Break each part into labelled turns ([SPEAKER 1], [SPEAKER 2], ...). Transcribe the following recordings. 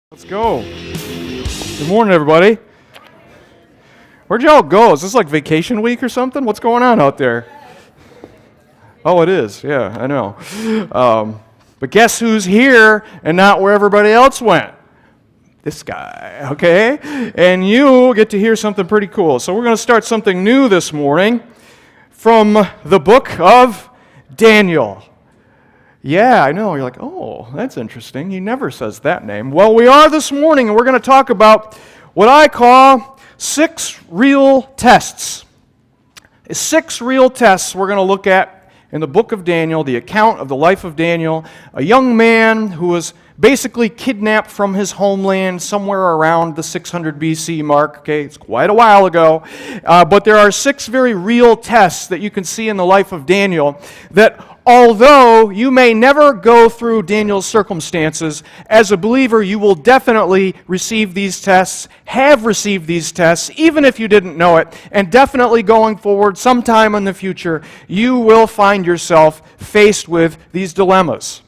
[SPEAKER 1] Let's go. Good morning, everybody. Where'd y'all go? Is this like vacation week or something? What's going on out there? Oh, it is. Yeah, I know. But guess who's here and not where everybody else went? This guy, okay? And you get to hear something pretty cool. So we're going to start something new this morning from the book of Daniel. Yeah, I know. You're like, oh, that's interesting. He never says that name. Well, we are this morning, and we're going to talk about what I call 6 real tests. 6 real tests we're going to look at in the book of Daniel, the account of the life of Daniel, a young man who was basically kidnapped from his homeland somewhere around the 600 BC mark. Okay, it's quite a while ago. But there are 6 very real tests that you can see in the life of Daniel that although you may never go through Daniel's circumstances, as a believer, you will definitely receive these tests, have received these tests, even if you didn't know it, and definitely going forward sometime in the future, you will find yourself faced with these dilemmas.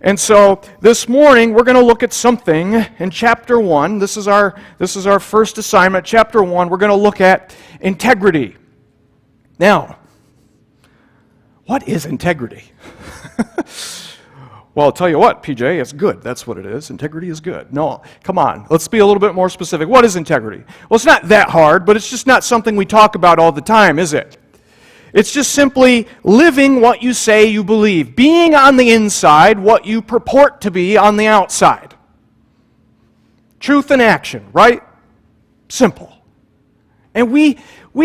[SPEAKER 1] And so this morning we're going to look at something in chapter 1. This is our first assignment. Chapter 1, we're going to look at integrity. Now, what is integrity? Well, I'll tell you what, PJ, it's good. That's what it is. Integrity is good. No, come on. Let's be a little bit more specific. What is integrity? Well, it's not that hard, but it's just not something we talk about all the time, is it? It's just simply living what you say you believe. Being on the inside what you purport to be on the outside. Truth in action, right? Simple. And we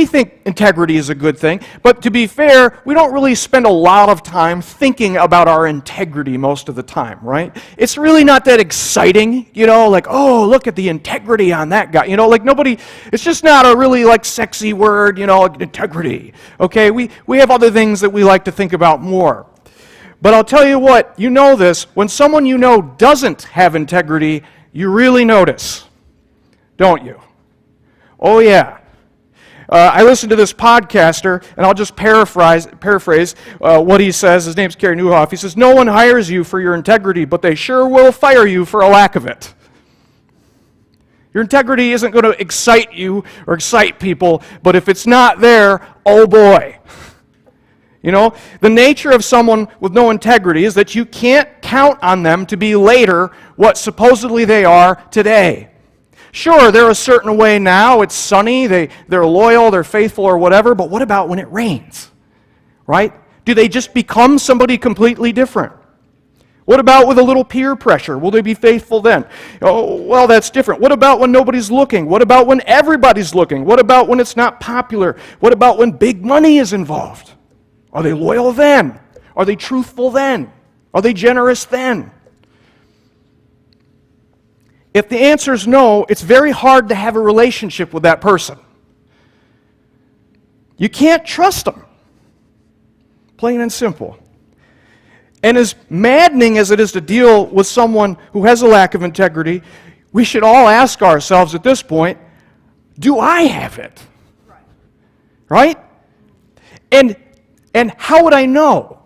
[SPEAKER 1] think integrity is a good thing, but to be fair, we don't really spend a lot of time thinking about our integrity most of the time, right? It's really not that exciting, like, oh, look at the integrity on that guy. Like nobody, it's just not a really like sexy word, like integrity. Okay, we have other things that we like to think about more. But I'll tell you what, you know this, when someone you know doesn't have integrity, you really notice, don't you? Oh yeah. I listened to this podcaster, and I'll just paraphrase what he says. His name's Carey Nieuwhof. He says, no one hires you for your integrity, but they sure will fire you for a lack of it. Your integrity isn't going to excite you or excite people, but if it's not there, oh boy. The nature of someone with no integrity is that you can't count on them to be later what supposedly they are today. Sure, they're a certain way now. It's sunny, they're loyal, they're faithful or whatever, but what about when it rains? Right? Do they just become somebody completely different? What about with a little peer pressure? Will they be faithful then? Oh, well, that's different. What about when nobody's looking? What about when everybody's looking? What about when it's not popular? What about when big money is involved? Are they loyal then? Are they truthful then? Are they generous then? If the answer is no, it's very hard to have a relationship with that person. You can't trust them. Plain and simple. And as maddening as it is to deal with someone who has a lack of integrity, we should all ask ourselves at this point, do I have it? Right? And how would I know?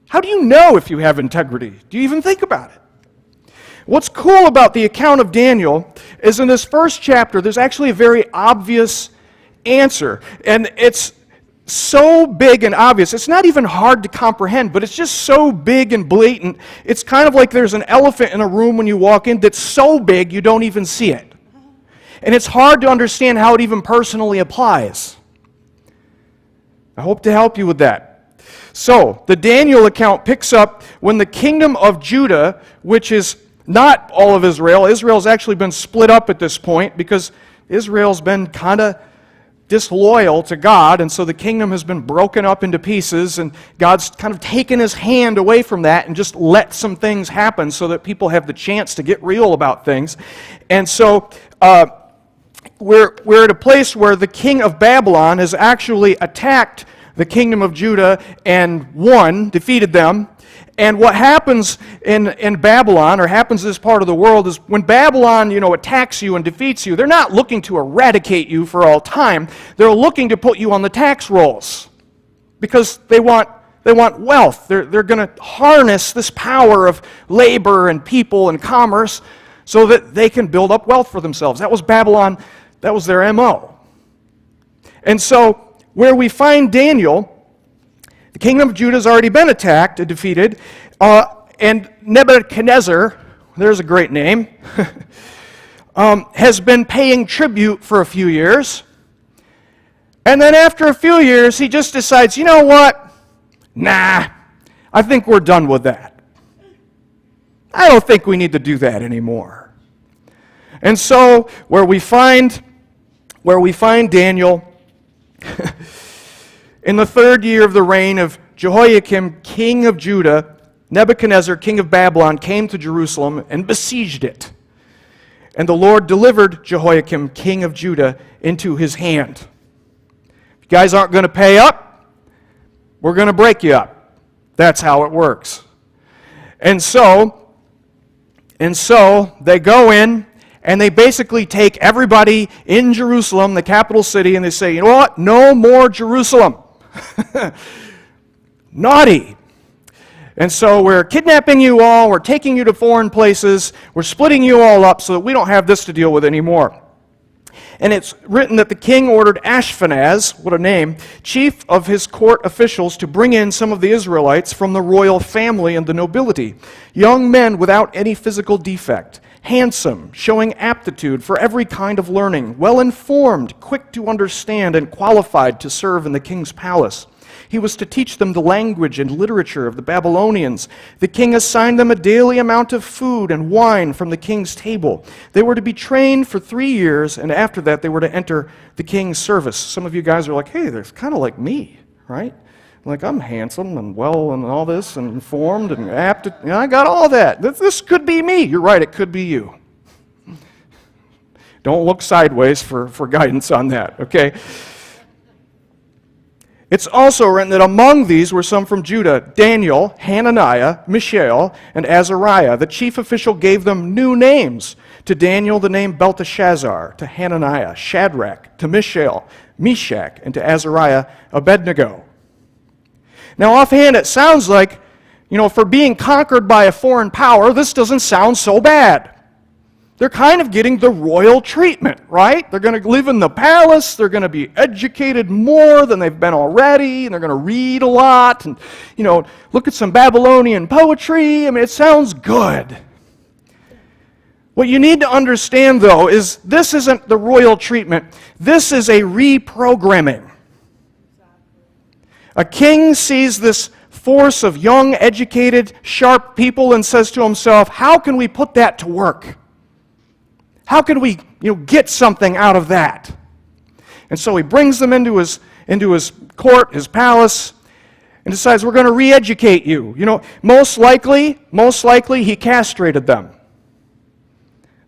[SPEAKER 1] How do you know if you have integrity? Do you even think about it? What's cool about the account of Daniel is in this first chapter, there's actually a very obvious answer. And it's so big and obvious. It's not even hard to comprehend, but it's just so big and blatant. It's kind of like there's an elephant in a room when you walk in that's so big you don't even see it. And it's hard to understand how it even personally applies. I hope to help you with that. So, the Daniel account picks up when the kingdom of Judah, which is not all of Israel. Israel's actually been split up at this point because Israel's been kind of disloyal to God, and so the kingdom has been broken up into pieces, and God's kind of taken his hand away from that and just let some things happen so that people have the chance to get real about things. And so we're at a place where the king of Babylon has actually attacked the kingdom of Judah and defeated them. And what happens in Babylon, or happens in this part of the world, is when Babylon, attacks you and defeats you, they're not looking to eradicate you for all time. They're looking to put you on the tax rolls because they want wealth. They're going to harness this power of labor and people and commerce so that they can build up wealth for themselves. That was Babylon, that was their MO. And so, where we find Daniel, the kingdom of Judah has already been attacked and defeated, and Nebuchadnezzar, there's a great name, has been paying tribute for a few years. And then after a few years, he just decides, you know what? Nah, I think we're done with that. I don't think we need to do that anymore. And so, where we find Daniel, in the 3rd year of the reign of Jehoiakim, king of Judah, Nebuchadnezzar, king of Babylon, came to Jerusalem and besieged it. And the Lord delivered Jehoiakim, king of Judah, into his hand. If you guys aren't going to pay up, we're going to break you up. That's how it works. And so they go in, and they basically take everybody in Jerusalem, the capital city, and they say, you know what? No more Jerusalem. Naughty. And so we're kidnapping you all, we're taking you to foreign places, we're splitting you all up so that we don't have this to deal with anymore. And it's written that the king ordered Ashpenaz, what a name, chief of his court officials, to bring in some of the Israelites from the royal family and the nobility, young men without any physical defect, handsome, showing aptitude for every kind of learning, well-informed, quick to understand, and qualified to serve in the king's palace. He was to teach them the language and literature of the Babylonians. The king assigned them a daily amount of food and wine from the king's table. They were to be trained for 3 years, and after that they were to enter the king's service. Some of you guys are like, hey, they're kind of like me, right? Like, I'm handsome and well and all this and informed and apt. I got all that. This could be me. You're right, it could be you. Don't look sideways for guidance on that, okay? It's also written that among these were some from Judah, Daniel, Hananiah, Mishael, and Azariah. The chief official gave them new names. To Daniel the name Belteshazzar, to Hananiah, Shadrach, to Mishael, Meshach, and to Azariah, Abednego. Now offhand it sounds like, for being conquered by a foreign power, this doesn't sound so bad. They're kind of getting the royal treatment, right? They're going to live in the palace, they're going to be educated more than they've been already, and they're going to read a lot, and, look at some Babylonian poetry. I mean, it sounds good. What you need to understand, though, is this isn't the royal treatment. This is a reprogramming. A king sees this force of young, educated, sharp people and says to himself, how can we put that to work? How can we, get something out of that? And so he brings them into his court, his palace, and decides, we're going to re-educate you. Most likely he castrated them.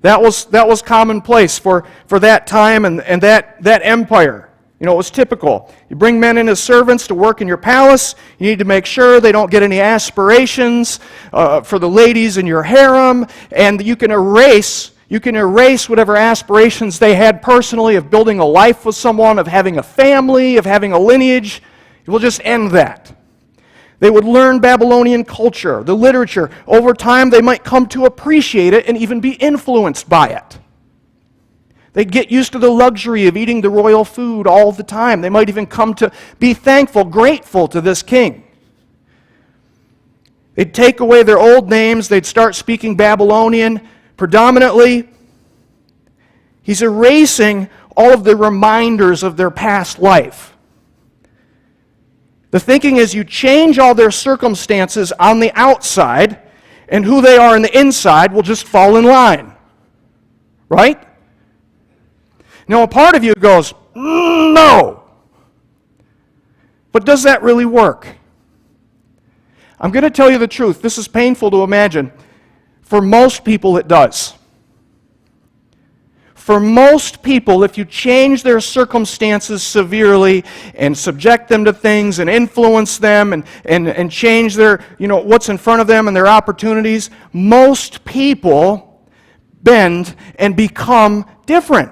[SPEAKER 1] That was commonplace for that time and that empire. It was typical. You bring men in as servants to work in your palace. You need to make sure they don't get any aspirations for the ladies in your harem, and you can erase whatever aspirations they had personally of building a life with someone, of having a family, of having a lineage. It will just end that. They would learn Babylonian culture, the literature. Over time, they might come to appreciate it and even be influenced by it. They'd get used to the luxury of eating the royal food all the time. They might even come to be thankful, grateful to this king. They'd take away their old names. They'd start speaking Babylonian predominantly. He's erasing all of the reminders of their past life. The thinking is you change all their circumstances on the outside, and who they are on the inside will just fall in line. Right? Now, a part of you goes, no. But does that really work? I'm going to tell you the truth. This is painful to imagine. For most people, it does. For most people, if you change their circumstances severely and subject them to things and influence them and change their, what's in front of them and their opportunities, most people bend and become different.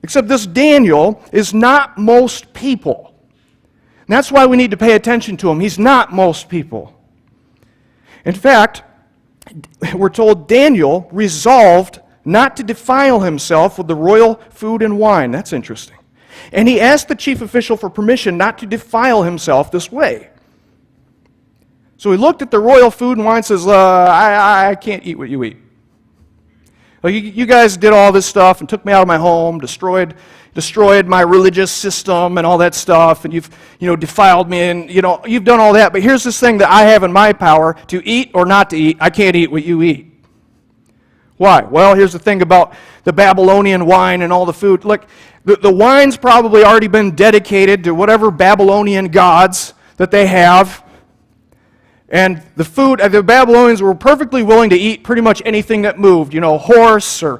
[SPEAKER 1] Except this Daniel is not most people. And that's why we need to pay attention to him. He's not most people. In fact, we're told Daniel resolved not to defile himself with the royal food and wine. That's interesting. And he asked the chief official for permission not to defile himself this way. So he looked at the royal food and wine and says, I can't eat what you eat. Well, you guys did all this stuff and took me out of my home, destroyed my religious system and all that stuff, and you've defiled me, and you've done all that. But here's this thing that I have in my power to eat or not to eat. I can't eat what you eat. Why? Well, here's the thing about the Babylonian wine and all the food. Look, the wine's probably already been dedicated to whatever Babylonian gods that they have. And the food, the Babylonians were perfectly willing to eat pretty much anything that moved, horse or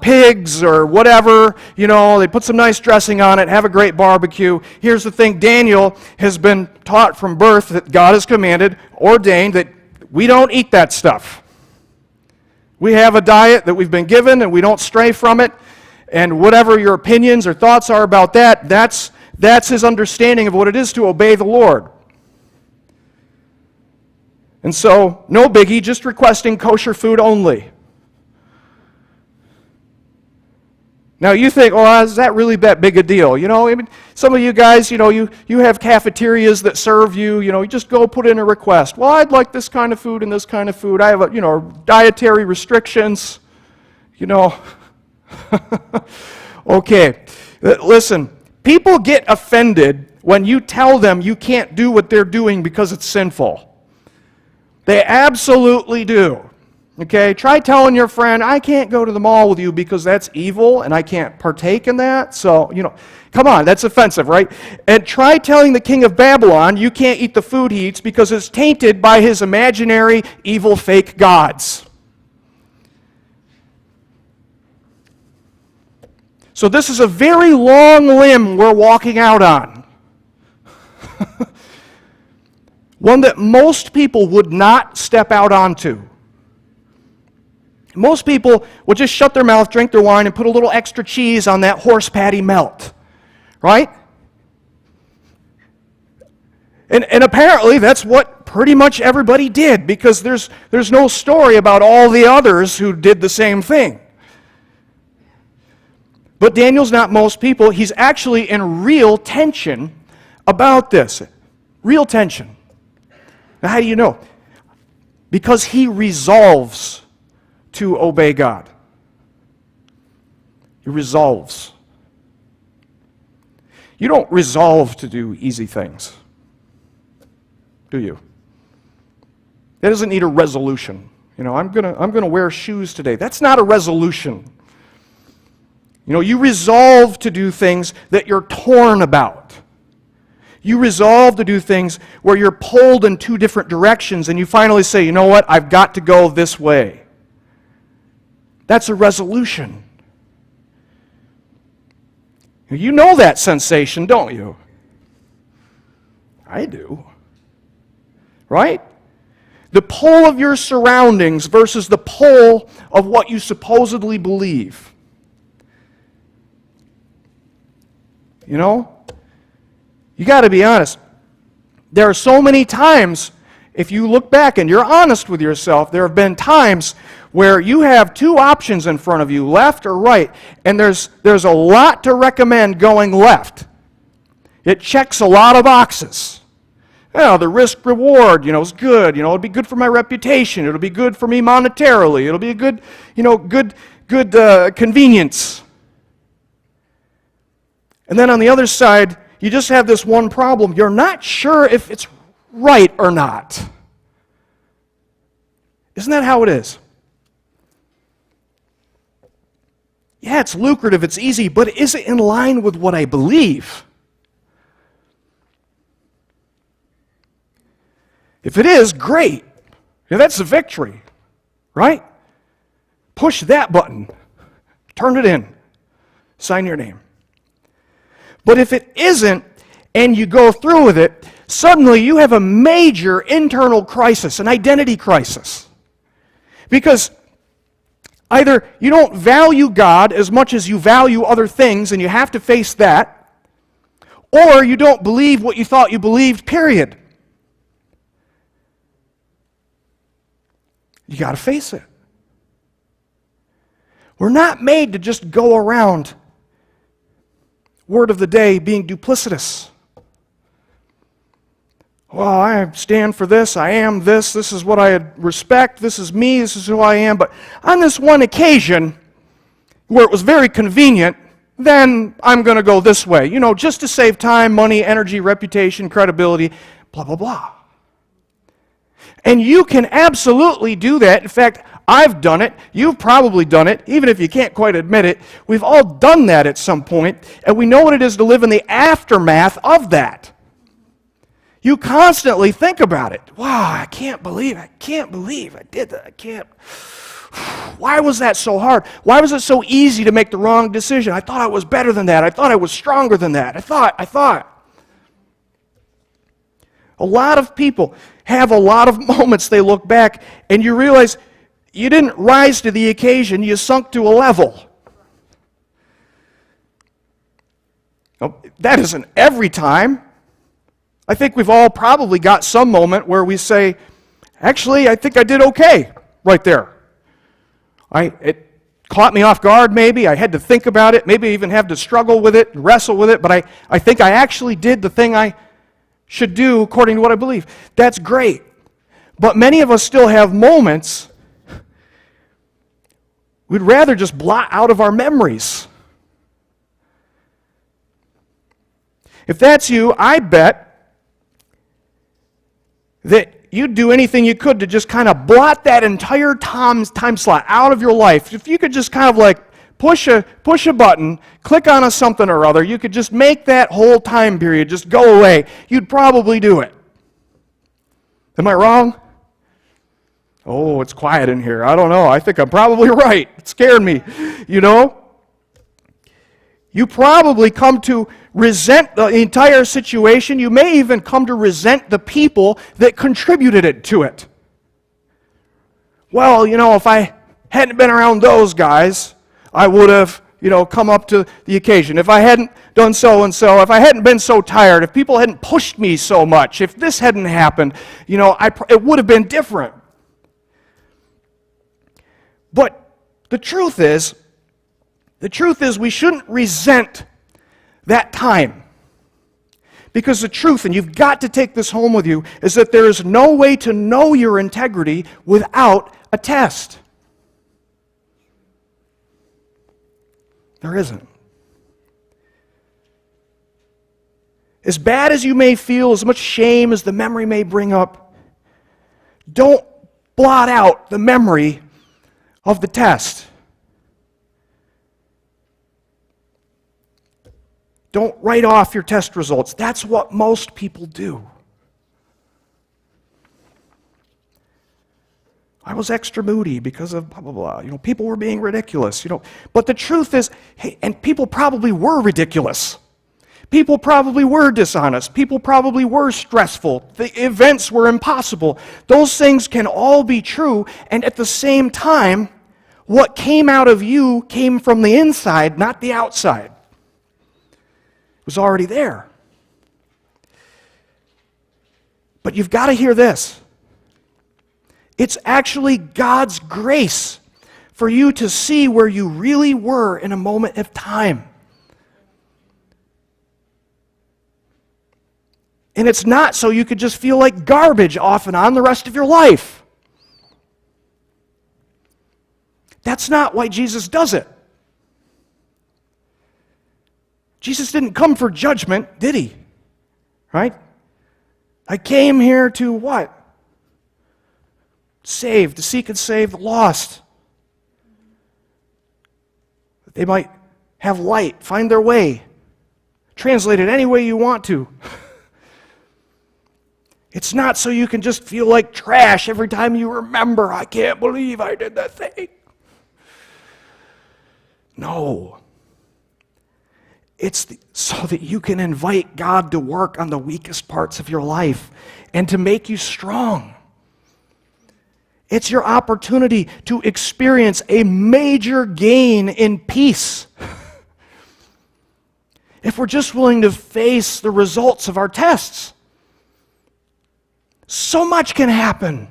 [SPEAKER 1] pigs or whatever. They put some nice dressing on it, have a great barbecue. Here's the thing, Daniel has been taught from birth that God has commanded, ordained, that we don't eat that stuff. We have a diet that we've been given and we don't stray from it. And whatever your opinions or thoughts are about that, that's his understanding of what it is to obey the Lord. And so, no biggie, just requesting kosher food only. Now you think, is that really that big a deal? Some of you guys, you have cafeterias that serve you, you just go put in a request. Well, I'd like this kind of food and this kind of food. I have, dietary restrictions, Okay, listen, people get offended when you tell them you can't do what they're doing because it's sinful. They absolutely do. Okay, try telling your friend, I can't go to the mall with you because that's evil and I can't partake in that. So, come on, that's offensive, right? And try telling the king of Babylon you can't eat the food he eats because it's tainted by his imaginary, evil, fake gods. So this is a very long limb we're walking out on. One that most people would not step out onto. Most people would just shut their mouth, drink their wine, and put a little extra cheese on that horse patty melt. Right? And apparently that's what pretty much everybody did, because there's no story about all the others who did the same thing. But Daniel's not most people. He's actually in real tension about this. Real tension. Now, how do you know? Because he resolves to obey God. He resolves. You don't resolve to do easy things, do you? That doesn't need a resolution. I'm gonna wear shoes today. That's not a resolution. You resolve to do things that you're torn about. You resolve to do things where you're pulled in two different directions and you finally say, you know what, I've got to go this way. That's a resolution. You know that sensation, don't you? I do. Right? The pull of your surroundings versus the pull of what you supposedly believe. You got to be honest. There are so many times, if you look back and you're honest with yourself, there have been times where you have two options in front of you, left or right, and there's a lot to recommend going left. It checks a lot of boxes. The risk-reward, is good. It'll be good for my reputation. It'll be good for me monetarily. It'll be a good, good convenience. And then on the other side, you just have this one problem. You're not sure if it's right or not. Isn't that how it is? Yeah, it's lucrative, it's easy, but is it in line with what I believe? If it is, great. That's a victory, right? Push that button. Turn it in. Sign your name. But if it isn't, and you go through with it, suddenly you have a major internal crisis, an identity crisis. Because either you don't value God as much as you value other things, and you have to face that, or you don't believe what you thought you believed, period. You got to face it. We're not made to just go around, word of the day, being duplicitous. Well, I stand for this, I am this is what I respect, this is me, this is who I am. But on this one occasion, where it was very convenient, then I'm going to go this way. Just to save time, money, energy, reputation, credibility, blah, blah, blah. And you can absolutely do that. In fact, I've done it. You've probably done it, even if you can't quite admit it. We've all done that at some point, and we know what it is to live in the aftermath of that. You constantly think about it. Wow, I can't believe I did that. I can't. Why was that so hard? Why was it so easy to make the wrong decision? I thought I was better than that. I thought I was stronger than that. I thought. A lot of people have a lot of moments they look back and you realize you didn't rise to the occasion, you sunk to a level. That isn't every time. I think we've all probably got some moment where we say, actually, I think I did okay right there. It caught me off guard maybe, I had to think about it, maybe even have to struggle with it and wrestle with it, but I think I actually did the thing I should do according to what I believe. That's great. But many of us still have moments we'd rather just blot out of our memories. If that's you, I bet that you'd do anything you could to just kind of blot that entire time slot out of your life. If you could just kind of like push a button, click on something or other, you could just make that whole time period just go away. You'd probably do it. Am I wrong? Oh, it's quiet in here. I don't know. I think I'm probably right. It scared me. You probably come to resent the entire situation. You may even come to resent the people that contributed to it. Well, if I hadn't been around those guys, I would have, come up to the occasion. If I hadn't done so and so, if I hadn't been so tired, if people hadn't pushed me so much, if this hadn't happened, it would have been different. But the truth is we shouldn't resent that time. Because the truth, and you've got to take this home with you, is that there is no way to know your integrity without a test. There isn't. As bad as you may feel, as much shame as the memory may bring up, don't blot out the memory of the test. Don't write off your test results. That's what most people do. I was extra moody because of blah, blah, blah. People were being ridiculous. But the truth is, and people probably were ridiculous. People probably were dishonest. People probably were stressful. The events were impossible. Those things can all be true, and at the same time, what came out of you came from the inside, not the outside. It was already there. But you've got to hear this. It's actually God's grace for you to see where you really were in a moment of time. And it's not so you could just feel like garbage off and on the rest of your life. That's not why Jesus does it. Jesus didn't come for judgment, did he? Right? I came here to what? Save, to seek and save the lost. That they might have light, find their way. Translate it any way you want to. It's not so you can just feel like trash every time you remember, I can't believe I did that thing. No. It's so that you can invite God to work on the weakest parts of your life and to make you strong. It's your opportunity to experience a major gain in peace. If we're just willing to face the results of our tests. So much can happen.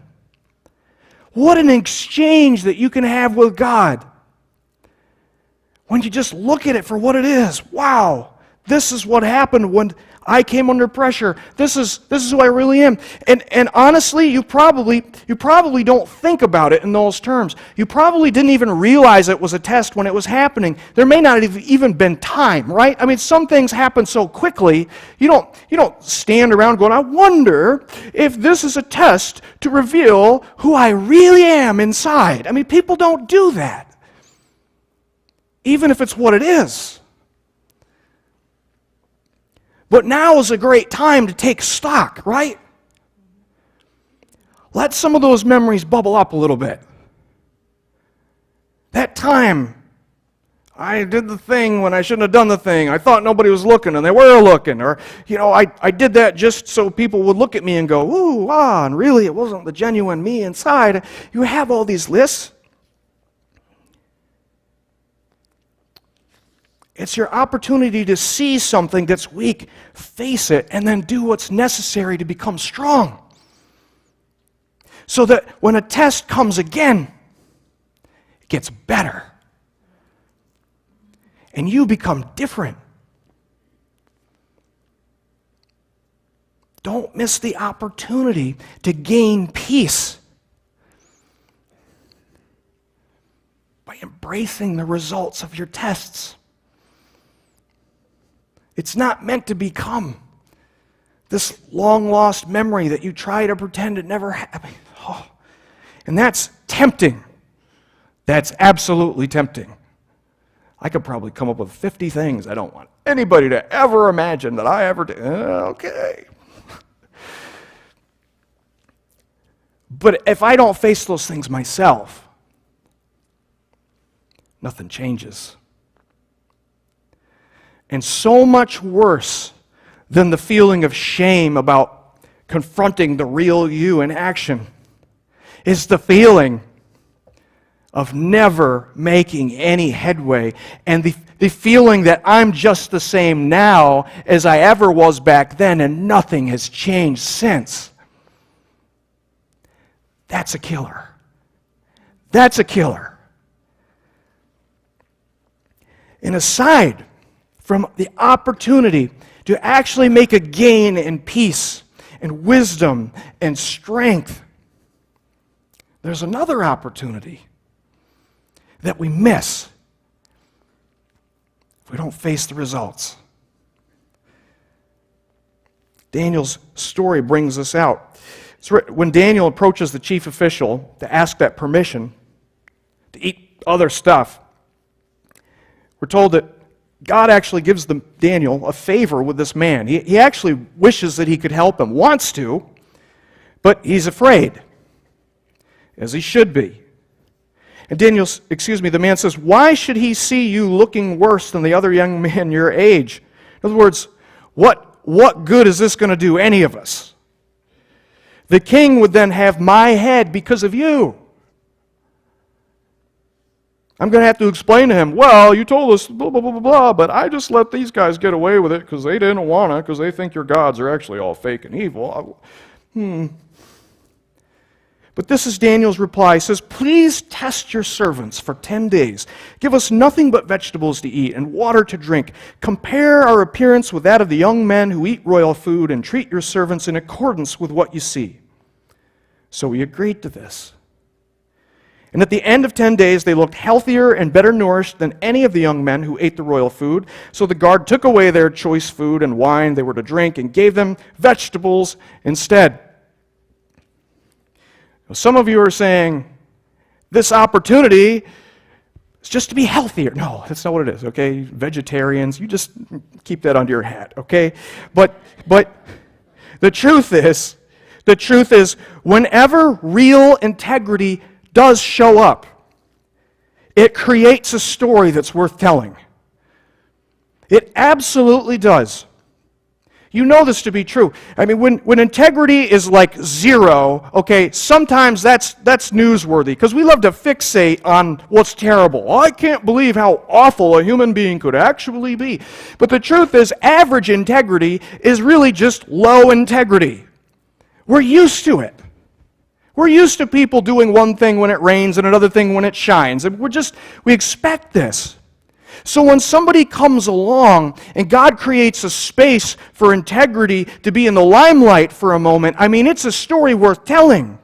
[SPEAKER 1] What an exchange that you can have with God. When you just look at it for what it is. Wow, this is what happened when I came under pressure. This is who I really am. And honestly, you probably don't think about it in those terms. You probably didn't even realize it was a test when it was happening. There may not have even been time, right? I mean, some things happen so quickly, you don't stand around going, I wonder if this is a test to reveal who I really am inside. I mean, people don't do that, even if it's what it is. But now is a great time to take stock, right? Let some of those memories bubble up a little bit. That time, I did the thing when I shouldn't have done the thing. I thought nobody was looking, and they were looking. Or, I did that just so people would look at me and go, ooh, ah, and really it wasn't the genuine me inside. You have all these lists. It's your opportunity to see something that's weak, face it, and then do what's necessary to become strong. So that when a test comes again, it gets better. And you become different. Don't miss the opportunity to gain peace by embracing the results of your tests. It's not meant to become this long-lost memory that you try to pretend it never happened. Oh. And that's tempting. That's absolutely tempting. I could probably come up with 50 things I don't want anybody to ever imagine that I ever did. Okay. But if I don't face those things myself, nothing changes. And so much worse than the feeling of shame about confronting the real you in action is the feeling of never making any headway, and the feeling that I'm just the same now as I ever was back then and nothing has changed since. That's a killer. That's a killer. And aside from the opportunity to actually make a gain in peace and wisdom and strength, there's another opportunity that we miss if we don't face the results. Daniel's story brings this out. When Daniel approaches the chief official to ask that permission to eat other stuff, we're told that God actually gives Daniel a favor with this man. He actually wishes that he could help him, wants to, but he's afraid, as he should be. And the man says, why should he see you looking worse than the other young man your age? In other words, what good is this going to do any of us? The king would then have my head because of you. I'm going to have to explain to him, well, you told us blah, blah, blah, blah, blah, but I just let these guys get away with it because they didn't want to, because they think your gods are actually all fake and evil. But this is Daniel's reply. He says, please test your servants for 10 days. Give us nothing but vegetables to eat and water to drink. Compare our appearance with that of the young men who eat royal food and treat your servants in accordance with what you see. So we agreed to this. And at the end of 10 days, they looked healthier and better nourished than any of the young men who ate the royal food. So the guard took away their choice food and wine they were to drink and gave them vegetables instead. Some of you are saying, this opportunity is just to be healthier. No, that's not what it is, okay? Vegetarians, you just keep that under your hat, okay? But the truth is, whenever real integrity does show up, it creates a story that's worth telling. It absolutely does. You know this to be true. I mean, when integrity is like zero, okay, sometimes that's newsworthy because we love to fixate on what's terrible. Oh, I can't believe how awful a human being could actually be. But the truth is, average integrity is really just low integrity. We're used to it. We're used to people doing one thing when it rains and another thing when it shines. And we expect this. So when somebody comes along and God creates a space for integrity to be in the limelight for a moment, I mean, it's a story worth telling.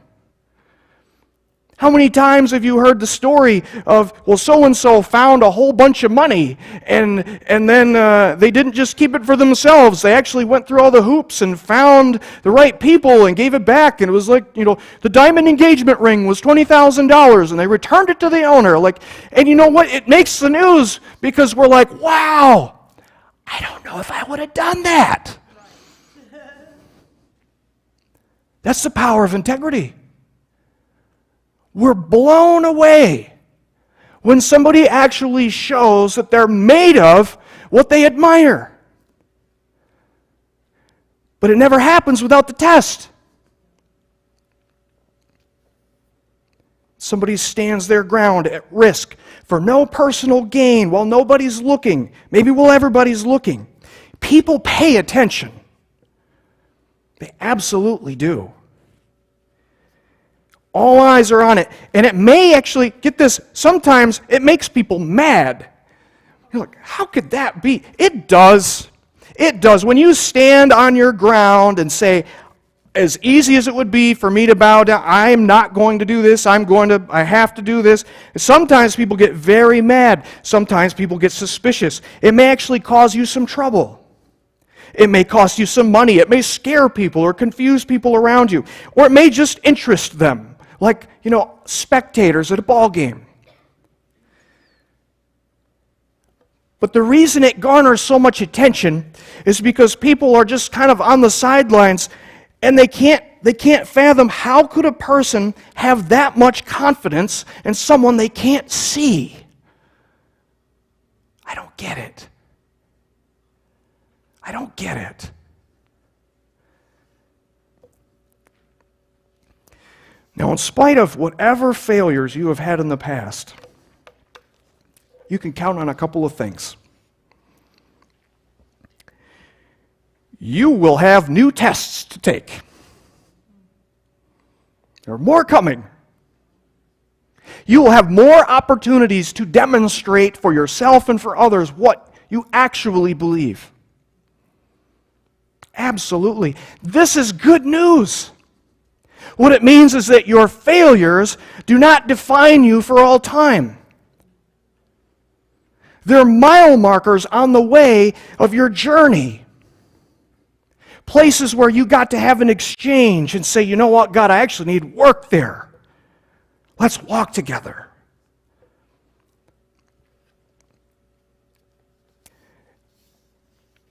[SPEAKER 1] How many times have you heard the story of, well, so-and-so found a whole bunch of money, and then they didn't just keep it for themselves. They actually went through all the hoops and found the right people and gave it back. And it was like, the diamond engagement ring was $20,000, and they returned it to the owner. And you know what? It makes the news because we're like, wow, I don't know if I would have done that. That's the power of integrity. We're blown away when somebody actually shows that they're made of what they admire. But it never happens without the test. Somebody stands their ground at risk for no personal gain while nobody's looking, maybe while everybody's looking. People pay attention. They absolutely do. All eyes are on it. And it may actually, get this, sometimes it makes people mad. You're like, how could that be? It does. It does. When you stand on your ground and say, as easy as it would be for me to bow down, I'm not going to do this, I have to do this. Sometimes people get very mad. Sometimes people get suspicious. It may actually cause you some trouble. It may cost you some money. It may scare people or confuse people around you. Or it may just interest them. Like, spectators at a ball game. But the reason it garners so much attention is because people are just kind of on the sidelines and they can't fathom how could a person have that much confidence in someone they can't see. I don't get it. I don't get it. Now, in spite of whatever failures you have had in the past, you can count on a couple of things. You will have new tests to take. There are more coming. You will have more opportunities to demonstrate for yourself and for others what you actually believe. Absolutely. This is good news. What it means is that your failures do not define you for all time. They're mile markers on the way of your journey. Places where you got to have an exchange and say, you know what, God, I actually need work there. Let's walk together.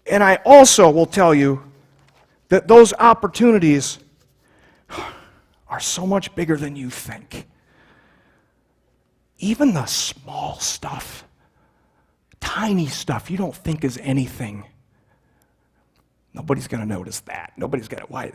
[SPEAKER 1] And I also will tell you that those opportunities are so much bigger than you think. Even the small stuff, tiny stuff you don't think is anything. Nobody's going to notice that. Nobody's going to, why?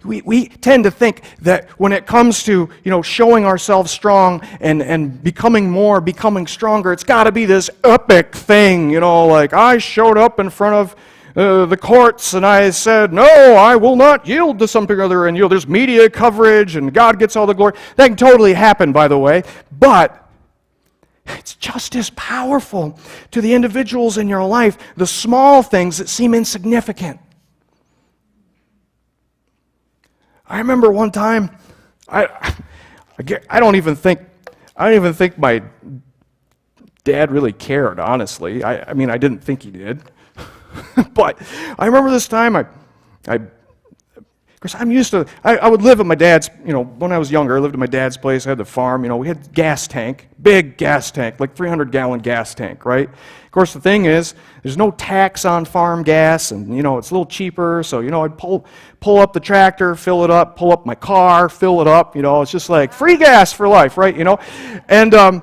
[SPEAKER 1] We tend to think that when it comes to, showing ourselves strong and becoming stronger, it's got to be this epic thing, like I showed up in front of the courts and I said, no, I will not yield to something or other, and there's media coverage and God gets all the glory. That can totally happen, by the way, but it's just as powerful to the individuals in your life, the small things that seem insignificant. I remember one time, I don't even think my dad really cared, honestly. I mean, I didn't think he did. But I remember this time, of course, I'm used to, I would live at my dad's, when I was younger, I lived at my dad's place, I had the farm, we had gas tank, big gas tank, like 300-gallon gas tank, right? Of course, the thing is, there's no tax on farm gas, and, it's a little cheaper, so, I'd pull up the tractor, fill it up, pull up my car, fill it up, it's just like free gas for life, right, And, of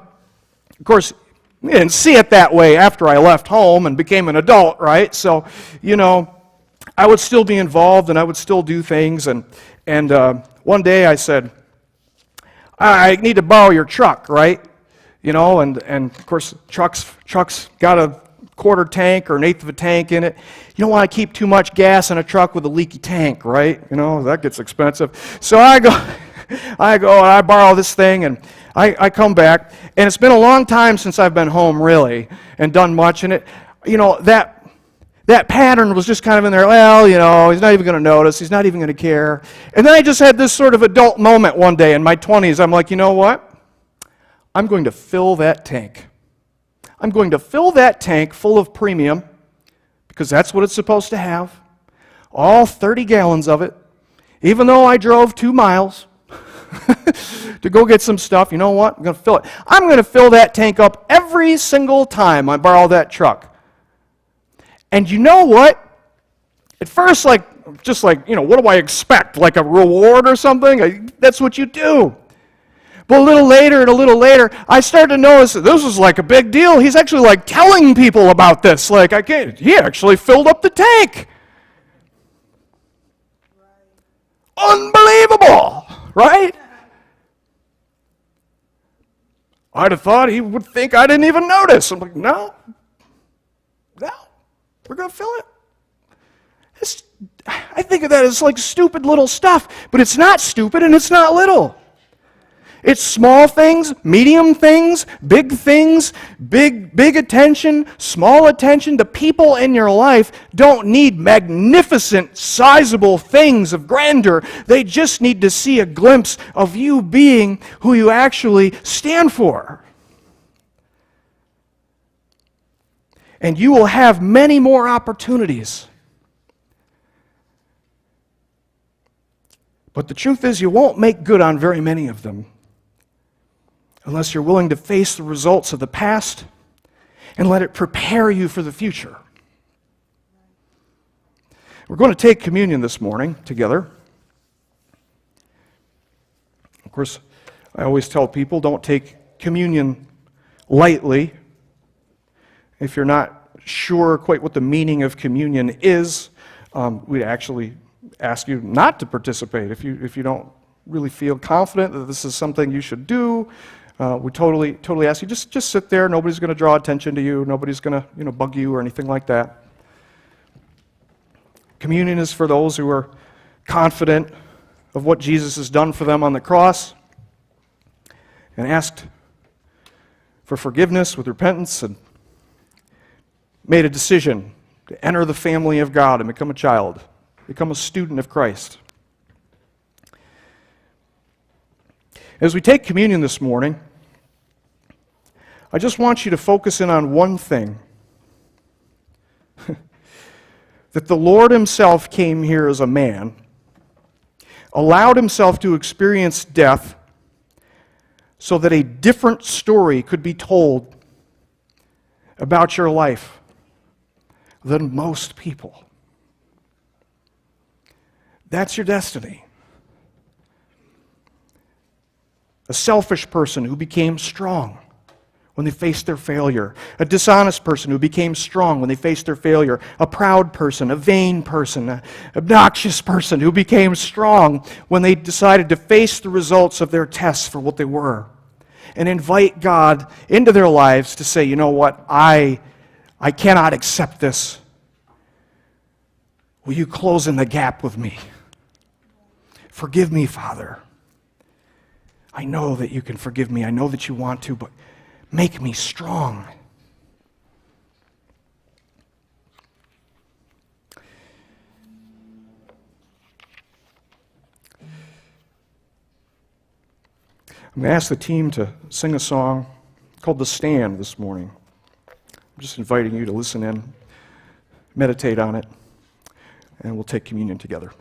[SPEAKER 1] course, I didn't see it that way after I left home and became an adult, right? So, I would still be involved and I would still do things. And one day I said, I need to borrow your truck, right? And of course, trucks got a quarter tank or an eighth of a tank in it. You don't want to keep too much gas in a truck with a leaky tank, right? That gets expensive. So I go, I go and I borrow this thing, and I come back, and it's been a long time since I've been home, really, and done much. And that pattern was just kind of in there. Well, he's not even going to notice. He's not even going to care. And then I just had this sort of adult moment one day in my 20s. I'm like, you know what? I'm going to fill that tank. I'm going to fill that tank full of premium, because that's what it's supposed to have. All 30 gallons of it. Even though I drove 2 miles to go get some stuff, you know what? I'm going to fill it. I'm going to fill that tank up every single time I borrow that truck. And you know what? At first, what do I expect? Like a reward or something? That's what you do. But a little later, I started to notice that this was like a big deal. He's actually like telling people about this. He actually filled up the tank. Unbelievable, right? I'd have thought he would think I didn't even notice. I'm like, no, we're going to fill it. I think of that as like stupid little stuff, but it's not stupid and it's not little. It's small things, medium things, big attention, small attention. The people in your life don't need magnificent, sizable things of grandeur. They just need to see a glimpse of you being who you actually stand for. And you will have many more opportunities. But the truth is, you won't make good on very many of them unless you're willing to face the results of the past and let it prepare you for the future. We're going to take communion this morning together. Of course, I always tell people, don't take communion lightly. If you're not sure quite what the meaning of communion is, we'd actually ask you not to participate. If you don't really feel confident that this is something you should do, we totally ask you, just sit there. Nobody's going to draw attention to you. Nobody's going to bug you or anything like that. Communion is for those who are confident of what Jesus has done for them on the cross and asked for forgiveness with repentance and made a decision to enter the family of God and become a child, become a student of Christ. As we take communion this morning, I just want you to focus in on one thing. That the Lord himself came here as a man, allowed himself to experience death so that a different story could be told about your life than most people. That's your destiny. A selfish person who became strong when they faced their failure. A dishonest person who became strong when they faced their failure. A proud person, a vain person, an obnoxious person who became strong when they decided to face the results of their tests for what they were. And invite God into their lives to say, you know what, I cannot accept this. Will you close in the gap with me? Forgive me, Father. I know that you can forgive me. I know that you want to, but make me strong. I'm going to ask the team to sing a song called The Stand this morning. I'm just inviting you to listen in, meditate on it, and we'll take communion together.